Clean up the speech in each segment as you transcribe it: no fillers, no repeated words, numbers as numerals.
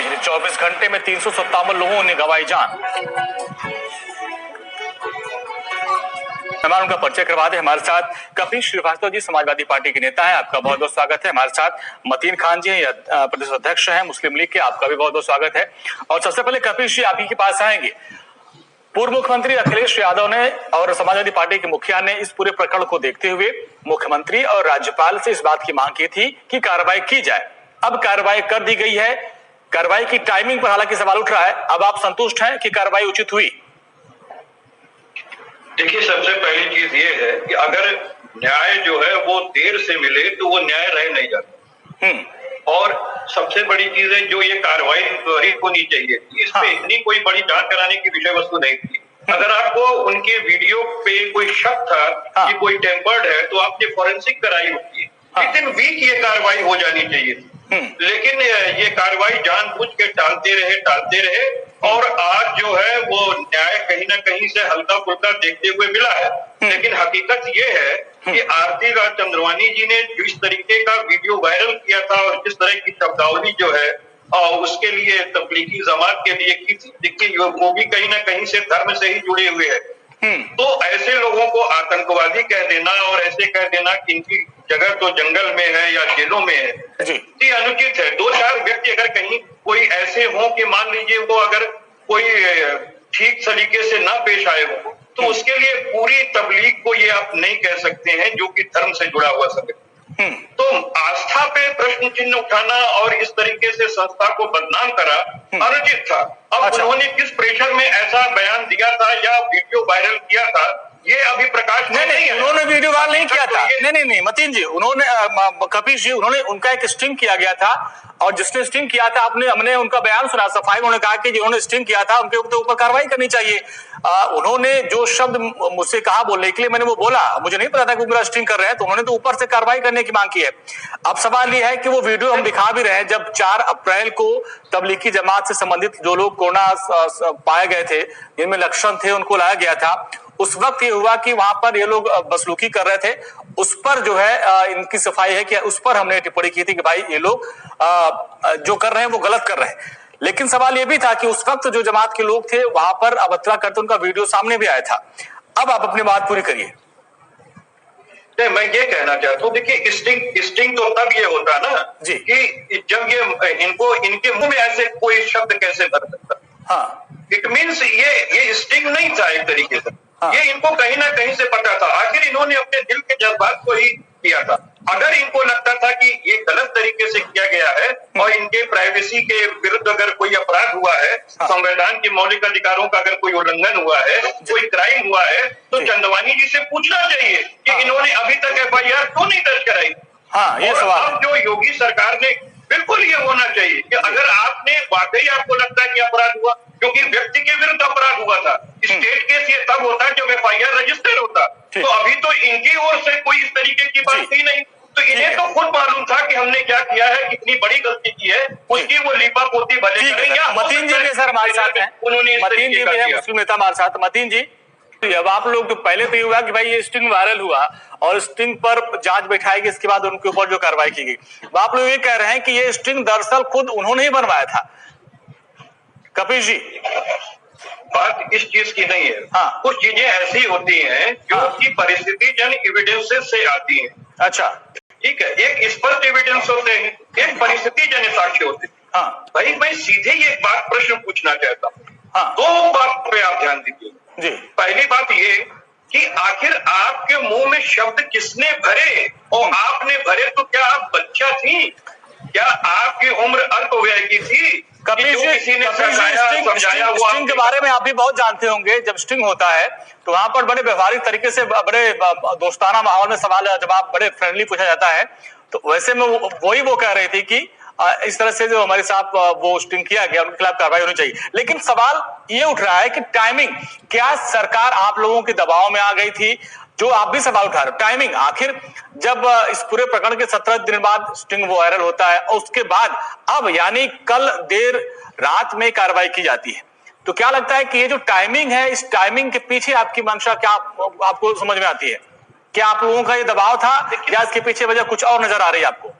पिछले 24 घंटे में 357 लोगों ने गंवाई जान। हमारा उनका परिचय करवा दे। हमारे साथ कपिल श्रीवास्तव जी समाजवादी पार्टी के नेता हैं, आपका बहुत बहुत स्वागत है। हमारे साथ मतीन खान जी प्रदेश अध्यक्ष हैं मुस्लिम लीग के, आपका भी बहुत बहुत स्वागत है। और सबसे पहले कपिल जी आप ही के पास आएंगे। पूर्व मुख्यमंत्री अखिलेश यादव ने और समाजवादी पार्टी के मुखिया ने इस पूरे प्रकरण को देखते हुए मुख्यमंत्री और राज्यपाल से इस बात की मांग की थी कि कार्रवाई की जाए। अब कार्रवाई कर दी गई है। कार्रवाई की टाइमिंग पर हालांकि सवाल उठ रहा है, अब आप संतुष्ट हैं कि कार्रवाई उचित हुई? देखिए, सबसे पहली चीज ये है कि अगर न्याय जो है वो देर से मिले तो वो न्याय रह नहीं जाता। और सबसे बड़ी चीज है जो ये कार्रवाई त्वरित होनी चाहिए, इस पे इतनी कोई बड़ी जांच कराने की विषय वस्तु नहीं थी। अगर आपको उनके वीडियो पे कोई शक था कि कोई टेम्पर्ड है तो आपने फॉरेंसिक कराई होती है। विद इन वीक ये कार्रवाई हो जानी चाहिए थी, लेकिन ये कार्रवाई जानबूझ के टालते रहे और आज जो है वो न्याय कहीं ना कहीं से हल्का फुल्का देखते हुए मिला है। लेकिन हकीकत ये है कि आरती राज चंद्रवानी जी ने जिस तरीके का वीडियो वायरल किया था और जिस तरह की शब्दावली जो है उसके लिए तबलीगी जमात के लिए की थी, देखिए वो भी कहीं ना कहीं से धर्म से ही जुड़े हुए हैं। तो ऐसे लोगों को आतंकवादी कह देना और ऐसे कह देना कि इनकी जगह तो जंगल में है या जेलों में है, ये अनुचित है। 2-4 व्यक्ति अगर कहीं कोई ऐसे हो कि मान लीजिए वो अगर कोई ठीक तरीके से ना पेश आए हो तो उसके लिए पूरी तबलीग को ये आप नहीं कह सकते हैं जो कि धर्म से जुड़ा हुआ सब। तो आस्था पे प्रश्न चिन्ह उठाना और इस तरीके से संस्था को बदनाम करा अनुचित था। अब उन्होंने किस प्रेशर में ऐसा बयान दिया था या वीडियो वायरल किया था ये अभी प्रकाश में नहीं है। उन्होंने वीडियो वायरल नहीं किया था। नहीं मतीन जी, उन्होंने कपिल जी उन्होंने उनका एक स्टिंग किया गया था और जिसने स्टिंग किया था हमने उनका बयान सुना, सफाई उन्होंने कहा कि जिन्होंने स्टिंग किया था उनके ऊपर कार्रवाई करनी चाहिए। उन्होंने जो शब्द मुझसे कहा बोलने के लिए मैंने वो बोला, मुझे नहीं पता था कि मेरा स्टिंग कर रहे हैं, तो उन्होंने तो ऊपर से कार्रवाई करने की मांग की है। अब सवाल ये है कि वो वीडियो हम दिखा भी रहे हैं, जब 4 अप्रैल को तबलीगी जमात से संबंधित जो लोग कोरोना पाए गए थे, जिनमें लक्षण थे, उनको लाया गया था। उस वक्त ये हुआ कि वहां पर ये लोग बसलूकी कर रहे थे, उस पर जो है इनकी सफाई है कि उस पर हमने टिप्पणी की थी कि भाई ये लोग जो कर रहे हैं वो गलत कर रहे हैं। लेकिन सवाल ये भी था कि उस वक्त जो जमात के लोग थे वहां पर अभद्रा करते उनका वीडियो सामने भी आया था। अब आप अपनी बात पूरी करिए। मैं ये कहना चाहता हूँ, देखिए स्टिंग तो तब ये होता ना जी कि जब ये इनके मुंह में ऐसे कोई शब्द कैसे भर सकता। इट मीन्स ये स्टिंग नहीं था एक तरीके से। ये इनको कहीं ना कहीं से पता था, आखिर इन्होंने अपने दिल के जज्बात को ही किया था। अगर इनको लगता था कि ये गलत तरीके से किया गया है और इनके प्राइवेसी के विरुद्ध अगर कोई अपराध हुआ है, संविधान के मौलिक अधिकारों का अगर कोई उल्लंघन हुआ है, कोई क्राइम हुआ है, तो चंदवानी जी से पूछना चाहिए कि इन्होंने अभी तक FIR क्यों नहीं दर्ज कराई। ये सवाल अब जो योगी सरकार ने बिल्कुल ये होना चाहिए कि अगर आपने वाकई आपको लगता है कि अपराध हुआ, क्योंकि व्यक्ति के विरुद्ध अपराध हुआ था, स्टेट केस ये तब होता है जब FIR रजिस्टर होता, तो अभी तो इनकी ओर से कोई इस तरीके की बात थी नहीं, तो इन्हें तो खुद मालूम था कि हमने क्या किया है, कितनी बड़ी गलती की है, उसकी वो लीपा पोती भले करें। मतीन जी भी सर हमारे साथ हैं, मतीन जी भी है मुस्लिम नेता हमारे साथ। मतीन जी, अब आप लोग तो पहले तो ये हुआ कि भाई ये स्टिंग वायरल हुआ और स्टिंग पर जांच बैठाएगी, इसके बाद उनके ऊपर जो कार्रवाई की गई। अब आप लोग ये कह रहे हैं कि ये स्टिंग दरअसल खुद उन्होंने ही बनवाया था। कपिल जी, बात इस चीज की नहीं है। कुछ चीजें ऐसी होती हैं जो कि परिस्थिति जन एविडेंसेस से आती हैं। अच्छा, ठीक है, एक स्पष्ट एविडेंस होते हैं, एक परिस्थिति जन साक्ष्य होते हैं। भाई मैं सीधे ये बात प्रश्न पूछना चाहता हूँ, 2 बात पे आप ध्यान दीजिए। पहली बात ये कि आखिर आपके मुंह में शब्द किसने भरे और आपने भरे तो क्या आप बच्चा थी? क्या आपकी उम्र अल्पवय की थी? कपिल जी, स्टिंग के बारे में आप भी बहुत जानते होंगे। जब स्टिंग होता है तो वहां पर बड़े व्यवहारिक तरीके से, बड़े दोस्ताना माहौल में सवाल जवाब बड़े फ्रेंडली पूछा जाता है। तो वैसे में वो कह रही थी कि इस तरह से जो हमारे साथ वो स्टिंग किया गया उनके खिलाफ कार्रवाई होनी चाहिए। लेकिन सवाल ये उठ रहा है कि टाइमिंग, क्या सरकार आप लोगों के दबाव में आ गई थी? जो आप भी सवाल उठा रहे हो, टाइमिंग, आखिर जब इस पूरे प्रकरण के 17 दिन बाद स्टिंग वायरल होता है और उसके बाद अब यानी कल देर रात में कार्रवाई की जाती है, तो क्या लगता है कि ये जो टाइमिंग है, इस टाइमिंग के पीछे आपकी मंशा क्या आपको समझ में आती है? क्या आप लोगों का ये दबाव था या इसके पीछे वजह कुछ और नजर आ रही है आपको?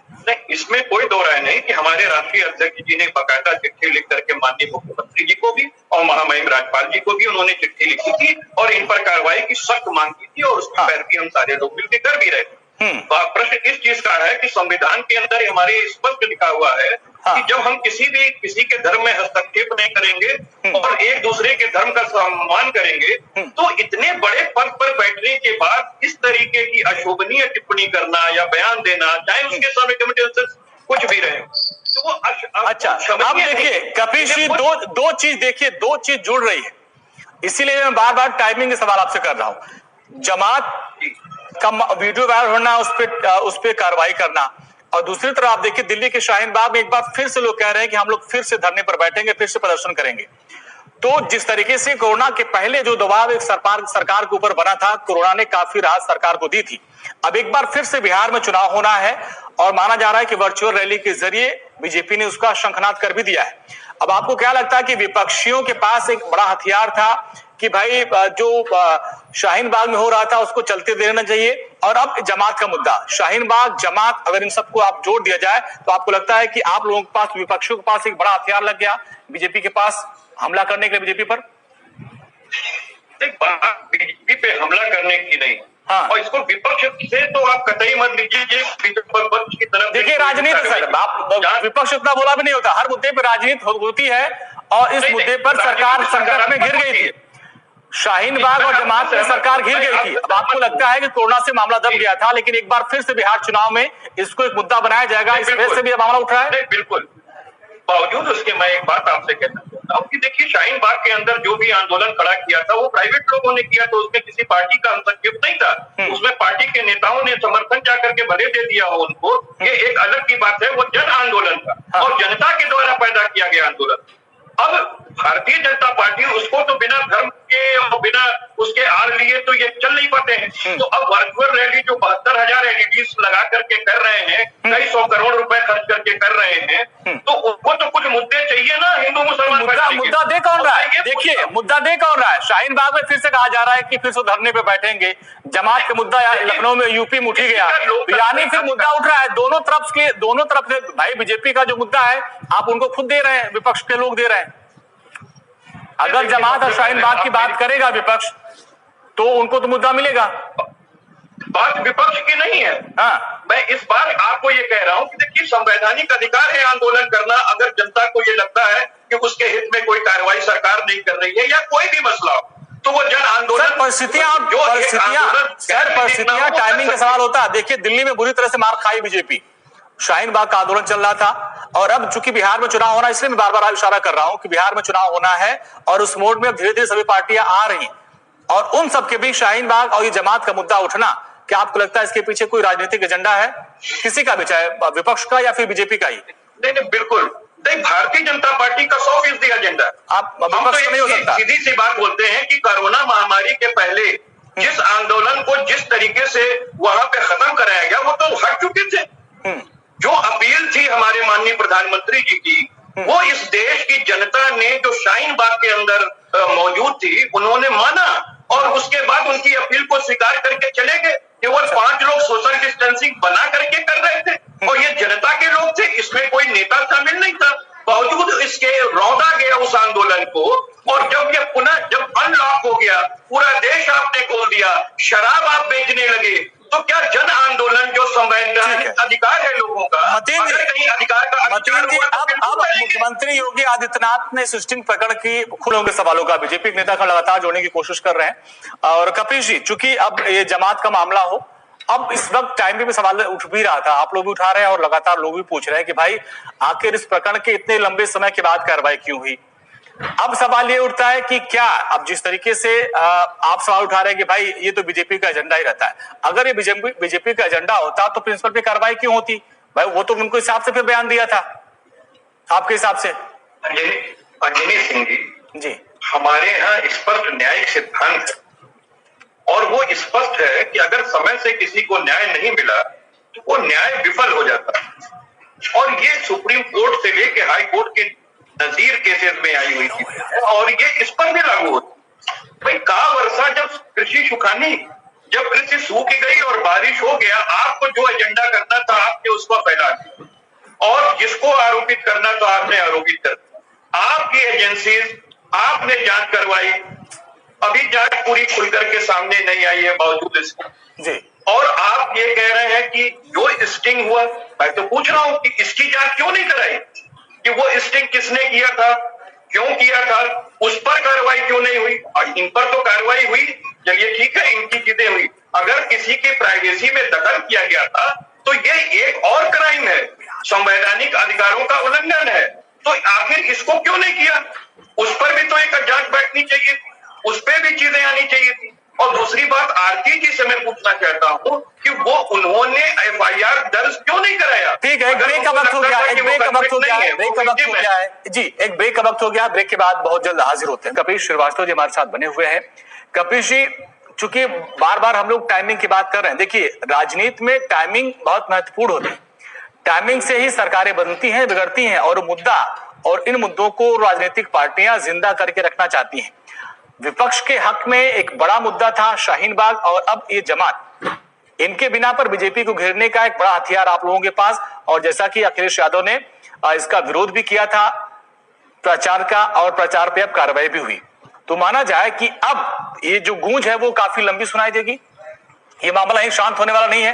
नहीं, इसमें कोई दो राय नहीं कि हमारे राष्ट्रीय अध्यक्ष जी ने बाकायदा चिट्ठी लिख करके माननीय मुख्यमंत्री जी को भी और महामहिम राज्यपाल जी को भी उन्होंने चिट्ठी लिखी थी और इन पर कार्रवाई की सख्त मांग की थी और उसकी पैरवी हम सारे लोग मिलकर कर भी रहे थे। प्रश्न इस चीज का है कि संविधान के अंदर हमारे स्पष्ट लिखा हुआ है कि जब हम किसी के धर्म में हस्तक्षेप नहीं करेंगे और एक दूसरे के धर्म का सम्मान करेंगे, तो इतने बड़े पद पर बैठने के बाद इस तरीके की अशोभनीय टिप्पणी करना या बयान देना, चाहे उसके सर्कमस्टेंसेस कुछ भी रहे, तो वो अच्छा। अब देखिए कपिश जी, दो चीज देखिए, दो चीज जुड़ रही है, इसीलिए मैं बार बार टाइमिंग के सवाल आपसे कर रहा हूं। जमात का वीडियो वायरल होना, उस पर कार्रवाई करना, और दूसरी तरफ आप देखिए दिल्ली के शाहीन बाग में एक बार फिर से लोग कह रहे हैं कि हम लोग फिर से धरने पर बैठेंगे, फिर से प्रदर्शन करेंगे। तो जिस तरीके से कोरोना के पहले जो दबाव एक सरकार के ऊपर बना था, कोरोना ने काफी राहत सरकार को दी थी। अब एक बार फिर से बिहार में चुनाव होना है और माना जा रहा है कि वर्चुअल रैली के जरिए बीजेपी ने उसका शंखनाद कर भी दिया है। अब आपको क्या लगता है कि विपक्षियों के पास एक बड़ा हथियार था कि भाई जो शाहीन बाग में हो रहा था उसको चलते देना चाहिए, और अब जमात का मुद्दा, शाहीन बाग, जमात, अगर इन सबको आप जोड़ दिया जाए तो आपको लगता है कि आप लोगों के पास, विपक्षियों के पास एक बड़ा हथियार लग गया बीजेपी के पास हमला करने के लिए? बीजेपी पर बीजेपी पे हमला करने की नहीं, हाँ। और इसको विपक्ष से तो आप कतई मत लीजिए, विपक्ष की तरफ देखिए राजनीति सर, आप विपक्ष उतना बोला भी नहीं होता, हर मुद्दे पर राजनीति होती है और इस मुद्दे पर सरकार संकट में घिर गई थी। शाहीन बाग और जमात में सरकार घिर गई थी। अब आपको लगता है कि कोरोना से मामला दब गया था, लेकिन एक बार फिर से बिहार चुनाव में इसको एक मुद्दा बनाया जाएगा, इस वजह से भी मामला उठ रहा है? बिल्कुल। बावजूद उसके मैं एक बात आपसे कहना चाहता हूँ कि देखिए शाहीन बाग के अंदर जो भी आंदोलन खड़ा किया था वो प्राइवेट लोगों ने किया, तो उसमें किसी पार्टी का हस्तक्षेप नहीं था। उसमें पार्टी के नेताओं ने समर्थन जाकर के भले दे दिया हो उनको, ये एक अलग की बात है। वो जन आंदोलन था और जनता के द्वारा पैदा किया गया आंदोलन। अब भारतीय जनता पार्टी उसको तो बिना धर्म के और बिना उसके आड़ लिए तो ये चल नहीं पाते हैं। तो अब वर्चुअल रैली जो 72,000 एलईडी लगा करके कर रहे हैं, कई 100 करोड़ रुपए खर्च करके कर रहे हैं, तो उनको तो कुछ मुद्दे चाहिए ना हिंदू मुसलमान। मुद्दा दे कौन रहा है? देखिए मुद्दा दे कौन रहा है? शाहीन बाग में फिर से कहा जा रहा है कि फिर से धरने पे बैठेंगे, जमात का मुद्दा लखनऊ में यूपी में उठी गया, यानी फिर मुद्दा उठ रहा है दोनों तरफ से। भाई बीजेपी का जो मुद्दा है आप उनको खुद दे रहे हैं, विपक्ष के लोग दे रहे हैं। अगर जमात और शाहीन बाग की बात करेगा विपक्ष तो उनको तो मुद्दा मिलेगा। बात विपक्ष की नहीं है। हाँ। मैं इस बार आपको ये कह रहा हूं कि देखिए संवैधानिक अधिकार है आंदोलन करना। अगर जनता को ये लगता है कि उसके हित में कोई कार्रवाई सरकार नहीं कर रही है या कोई भी मसला हो, तो वो जन आंदोलन, परिस्थितियां टाइमिंग का सवाल होता है। देखिए दिल्ली में बुरी तरह से मार खाई बीजेपी, शाहीन बाग का आंदोलन चल रहा था, और अब चूंकि बिहार में चुनाव होना, इसलिए मैं बार बार इशारा कर रहा हूं कि बिहार में चुनाव होना है और उस मोड में अब धीरे धीरे सभी पार्टियां आ रही हैं, और उन सबके बीच शाहीन बाग और ये जमात का मुद्दा उठना, क्या आपको लगता है इसके पीछे कोई राजनीतिक एजेंडा है किसी का भी, चाहे विपक्ष का या फिर बीजेपी का ही? नहीं, बिल्कुल नहीं। भारतीय जनता पार्टी का 100% एजेंडा। आप विपक्ष नहीं हो सकता। सीधी सी बात बोलते हैं कि कोरोना महामारी के पहले जिस आंदोलन को जिस तरीके से वहां पे खत्म कराया गया वो तो हट चुके थे। जो अपील थी हमारे माननीय प्रधानमंत्री जी की, वो इस देश की जनता ने जो शाहीन बाग के अंदर मौजूद थी उन्होंने माना, और उसके बाद उनकी अपील को स्वीकार करके चले गए। केवल 5 लोग सोशल डिस्टेंसिंग बना करके कर रहे थे और ये जनता के लोग थे, इसमें कोई नेता शामिल नहीं था। बावजूद इसके रौंदा गया उस आंदोलन को, और जब अनलॉक हो गया, पूरा देश आपने खोल दिया, शराब आप बेचने लगे, तो क्या जन आंदोलन जो संवैधानिक अधिकार है लोगों का, अगर कहीं अधिकार का अब मुख्यमंत्री योगी आदित्यनाथ ने सृष्टि प्रकरण की खुले होंगे सवालों का बीजेपी के नेता का लगातार जोड़ने की कोशिश कर रहे हैं। और कपिश जी, चूंकि अब ये जमात का मामला हो, अब इस वक्त टाइम पे भी सवाल उठ भी रहा था, आप लोग भी उठा रहे हैं और लगातार लोग भी पूछ रहे हैं कि भाई आखिर इस प्रकरण के इतने लंबे समय के बाद कार्रवाई क्यों हुई? अब सवाल ये उठता है कि क्या अब जिस तरीके से आप सवाल उठा रहे हैं कि भाई ये तो बीजेपी का एजेंडा ही रहता है, अगर ये बीजेपी का एजेंडा होता तो प्रिंसिपल पे कार्रवाई क्यों होती? भाई वो तो उनको हिसाब से फिर बयान दिया था आपके हिसाब से। अंजनी सिंह जी, हमारे यहाँ स्पष्ट न्यायिक सिद्धांत है और वो स्पष्ट है कि अगर समय से किसी को न्याय नहीं मिला तो वो न्याय विफल हो जाता है, और ये सुप्रीम कोर्ट से लेके हाई कोर्ट के नजीर केसेस में आई हुई थी और ये इस पर भी लागू होती। भाई का वर्षा जब कृषि सुखानी, जब कृषि सूख गई और बारिश हो गया, आपको जो एजेंडा करना था आपने उसको फैला दिया और जिसको आरोपित करना तो आपने आरोपित कर दिया। आपकी एजेंसी आपने जांच करवाई, अभी जांच पूरी खुलकर के सामने नहीं आई है बावजूद इसके, और आप ये कह रहे हैं कि जो स्टिंग हुआ, मैं तो पूछ रहा हूं कि इसकी जांच क्यों नहीं कराई कि वो स्टिंग किसने किया था, क्यों किया था, उस पर कार्रवाई क्यों नहीं हुई। और इन पर तो कार्रवाई हुई, चलिए ठीक है, इनकी चीजें हुई, अगर किसी की प्राइवेसी में दखल किया गया था तो ये एक और क्राइम है, संवैधानिक अधिकारों का उल्लंघन है, तो आखिर इसको क्यों नहीं किया। उस पर भी तो एक जांच बैठनी चाहिए, उस पर भी चीजें आनी चाहिए थी। और दूसरी बात, आरती जी से मैं पूछना चाहता हूं कि वो उन्होंने एफआईआर दर्ज क्यों नहीं कराया। ठीक है, एक ब्रेक का वक्त हो गया, एक ब्रेक का वक्त हो गया, ब्रेक का वक्त हो गया है जी, एक ब्रेक का वक्त हो गया। ब्रेक के बाद बहुत जल्द हाजिर होते हैं। कपिल श्रीवास्तव जी हमारे साथ बने हुए हैं। कपिल जी, चूंकि बार बार हम लोग टाइमिंग की बात कर रहे हैं, देखिए राजनीति में टाइमिंग बहुत महत्वपूर्ण होती है। टाइमिंग से ही सरकारें बनती हैं, बिगड़ती हैं, और मुद्दा और इन मुद्दों को राजनीतिक पार्टियां जिंदा करके रखना चाहती हैं। विपक्ष के हक में एक बड़ा मुद्दा था शाहीन बाग, और अब ये जमात, इनके बिना पर बीजेपी को घेरने का एक बड़ा हथियार आप लोगों के पास। और जैसा कि अखिलेश यादव ने इसका विरोध भी किया था प्रचार का, और प्रचार पे अब कार्रवाई भी हुई, तो माना जाए कि अब ये जो गूंज है वो काफी लंबी सुनाई देगी। ये मामला ही शांत होने वाला नहीं है।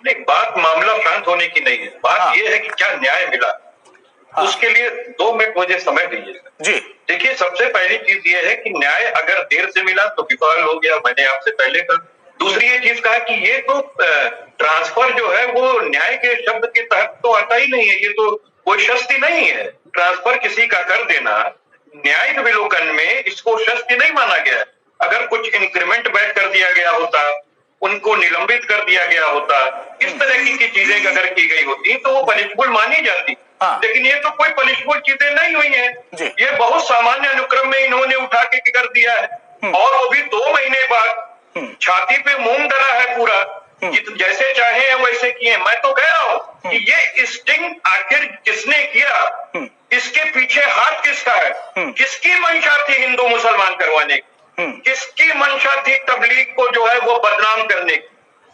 नहीं, बात मामला शांत होने की नहीं है, बात ये है कि क्या न्याय मिला। उसके लिए 2 मिनट मुझे समय दीजिए जी। देखिए, सबसे पहली चीज ये है कि न्याय अगर देर से मिला तो विफल हो गया, मैंने आपसे पहले कहा। दूसरी ये चीज कहा कि ये तो ट्रांसफर जो है वो न्याय के शब्द के तहत तो आता ही नहीं है, ये तो कोई शस्ति नहीं है। ट्रांसफर किसी का कर देना न्यायिक विलोकन में इसको शस्ति नहीं माना गया। अगर कुछ इंक्रीमेंट बैक कर दिया गया होता, उनको निलंबित कर दिया गया होता, इस तरह की चीजें अगर की गई होती तो वो पनिशबल मानी जाती। लेकिन ये तो कोई पनिशबल चीजें नहीं हुई हैं। ये बहुत सामान्य अनुक्रम में इन्होंने उठा के कर दिया है, और वो भी 2 महीने बाद छाती पे मूंग डला है पूरा, जैसे चाहे हैं वैसे किए। मैं तो कह रहा हूं कि ये स्टिंग आखिर किसने किया, इसके पीछे हाथ किसका है, किसकी मंशा थी हिंदू मुसलमान करवाने की, किसकी मंशा थी तबलीग को जो है वो बदनाम करने की।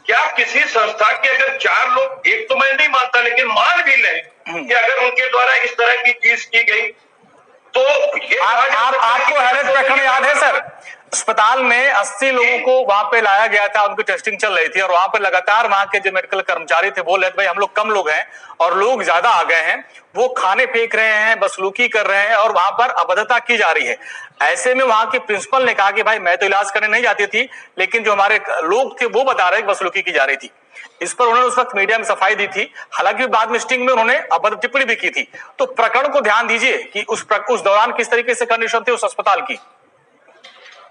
क्या किसी संस्था के अगर 4 लोग, एक तो मैं नहीं मानता लेकिन मान भी लें कि अगर उनके द्वारा इस तरह की चीज की गई तो ये आपको हैरत प्रकरण याद है सर? अस्पताल में 80 लोगों को वहां पे लाया गया था, उनकी टेस्टिंग चल रही थी, और वहां पे लगातार वहां के जो मेडिकल कर्मचारी थे बोल रहे थे भाई हम लोग कम लोग हैं और लोग ज्यादा आ गए हैं, वो खाने फेंक रहे हैं, बसलूकी कर रहे हैं, और वहां पर अभद्रता की जा रही है। ऐसे में वहां के प्रिंसिपल ने कहा कि भाई मैं तो इलाज करने नहीं जाती थी, लेकिन जो हमारे लोग थे वो बता रहे बसलूकी की जा रही थी। इस पर उन्होंने उस वक्त मीडिया में सफाई दी थी, हालांकि बाद में स्टिंग में उन्होंने अभद्र टिप्पणी भी की थी। तो प्रकरण को ध्यान दीजिए कि उस दौरान किस तरीके से कंडीशन थी उस अस्पताल की।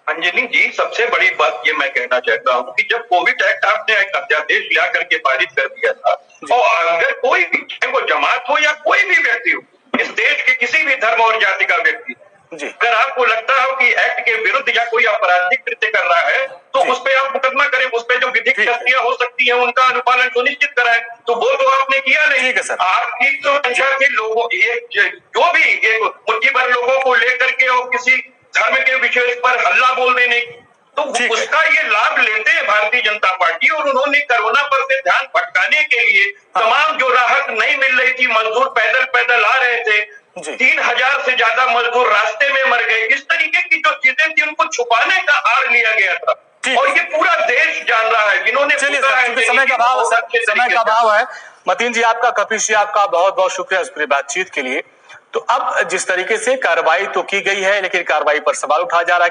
अंजलि जी, सबसे बड़ी बात ये मैं कहना चाहता हूँ कि जब कोविड एक्ट आपने एक अध्यादेश ला करके पारित कर दिया था, और अगर कोई भी, चाहे वो जमात हो या कोई भी व्यक्ति हो, इस देश के किसी भी धर्म और जाति का व्यक्ति, अगर आपको लगता हो कि एक्ट के विरुद्ध या कोई आपराधिक कृत्य कर रहा है तो उस पर आप मुकदमा करें, उस पर जो विधिक शक्तियां हो सकती हैं उनका अनुपालन सुनिश्चित कराएं। तो वो तो आपने किया नहीं। आपकी तो संख्या के लोगों, ये जो भी एक मुट्ठी भर लोगों को लेकर के और किसी धर्म के विषय पर हल्ला बोल देने, तो उसका ये लाभ लेते हैं भारतीय जनता पार्टी। और उन्होंने कोरोना पर से ध्यान भटकाने के लिए तमाम जो राहत नहीं मिल रही थी, मजदूर पैदल पैदल आ रहे थे, 3000 से ज्यादा मजदूर रास्ते में मर गए, इस तरीके की जो चीजें थी उनको छुपाने का आड़ लिया गया था। और ये पूरा देश जान रहा है जिन्होंने। समय का अभाव है। मतीन जी आपका, कपिल जी आपका बहुत बहुत शुक्रिया इस पूरी बातचीत के लिए। तो अब जिस तरीके से कार्रवाई तो की गई है, लेकिन कार्रवाई पर सवाल उठाया जा रहा है।